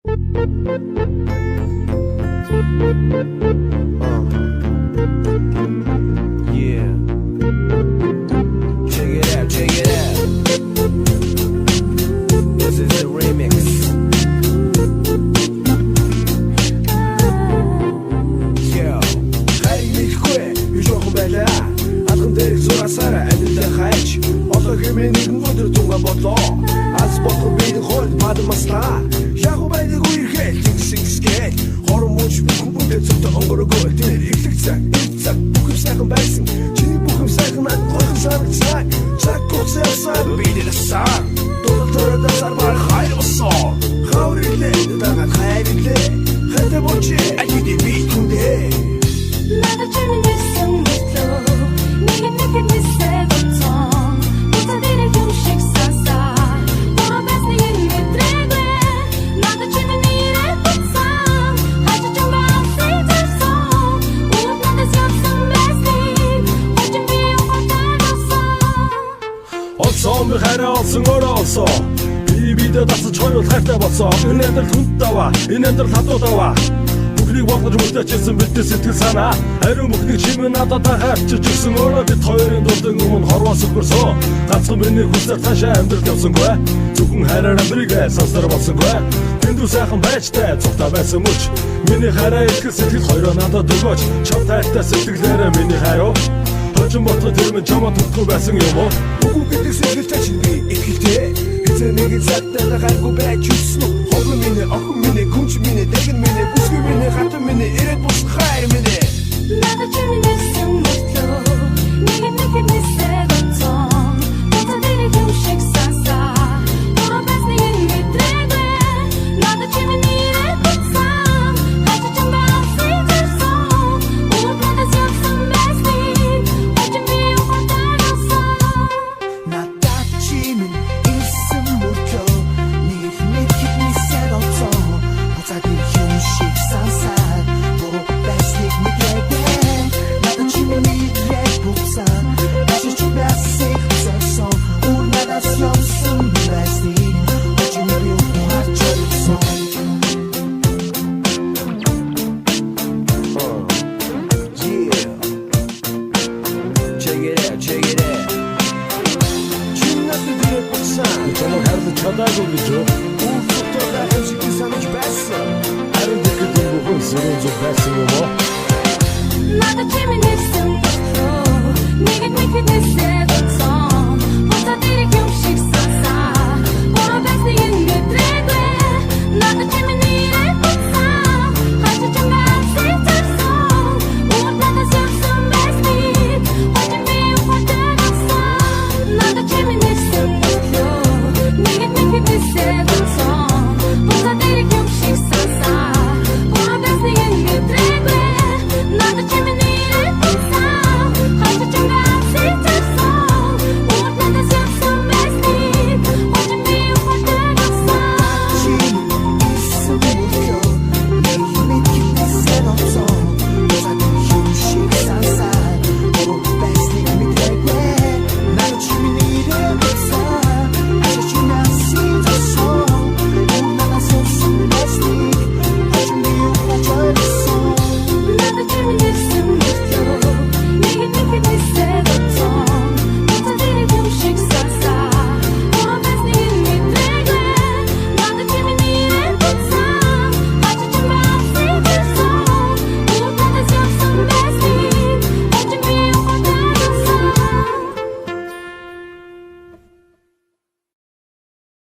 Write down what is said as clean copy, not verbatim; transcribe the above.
Yeah. Check it out. This is the remix. Yo. Хайрыг мэдэхгүй юу жоохон байлаа. Алган дээрх зурасаараа адилхан хайч. Одоо хэмээн нэгэн өдөр тунгаан бодлоо. Аз бодох биеийн хойд падмаслаа. Яг байдаг үерхэл тэгсгэл. Хорон мууч бүхэнд зөвхөн өнгөрөөгөө тэр ихлэх цаг бүх юм сайхан байсан. Чиний бүх юм сайхан над гойхон санагцаа. Цаг гоцсаа бидэл сан. Дөрөөр сармар хайр болсон. Хаврилээ дагаад хайрлээ. Хатэ бочи аюуди битүндээ. 나도 재밌는 모습 네가 느낀 네 새고통 못하기를 휴식 산사 돌아봤을 네 드래그 나도 재밌는 일에 붙어 아주 좀 많이 됐어 우연한 습성 메시 어쩜 비오고 달렸어 어서 그 хайраа олсон өөрөө олсон би бидэ дасан чойрол хайртай болсон энэ амьдрал хүнд даваа энэ амьдрал хадуу даваа бүгдийг бодож мөрдөжсэн бидний сэтгэл санаа ариун бүхнийг чимээ надад хайрчиж өгсөн өөрөө бид хоёрын дурдан өмнө хорвоос өгөрсөн ганцхан миний хүсэл цаашаа амьдрал явсангүй зөвхөн хайраар амьдрыг сансар болсонгүй тэндүү сайхан байжтай цогтой байсан мөч миний хайраа итгэл сэтгэл хоёроо надад өгөөч чам тайлтай сэтгэлээрээ миний хайруу хожим бодлоо тэр минь чамаа tutгүй байсан юм уу Үгүй гэдэг сэтгэлтэй чинь би итгэлтэй Эцэг нэг цагтаа гайгүй байж үснэ Хогон минь охин минь гүнч минь дэгэн минь бүсгүй минь хатан минь ирээд бус хайр минь 나도 재밌는 모습 네가 느낀 네 새고통 못하기를 휴식 산사 돌아봤을 네 드래그 나도 재밌는 일에 붙어 아주 좀 많이 됐어 우연한 습성 메시 어쩜 비오고 달렸어 나 다치는 있음 모르고 네가 느낀 네 새고통 못하기를 휴식 산사 돌아봤을 네 드래그 나도 재밌는 일에 붙어 아주 좀 많이 됐어 우연한 습성 메시 어쩜 비오고 달렸어 Yeah. Check it out. Чин나스 뒤에 복상 정말 хайрлаж чадаагүй гэж юу 우속도가 음식이 삼지 뺐어 харин тэгэхэд энэ бүхэн сэрүүн зүг байсан юм уу 나도 재밌는 모습 네가 느낀 네 새고통 못하기를 휴식 산사 돌아봤을 네 드래그 나도 재밌는 일에 붙어 아주 좀 많이 됐어 우연한 습성 메시 어쩜 비오고 달렸어 나도 재밌는 모습 네가 느낀 네 새고통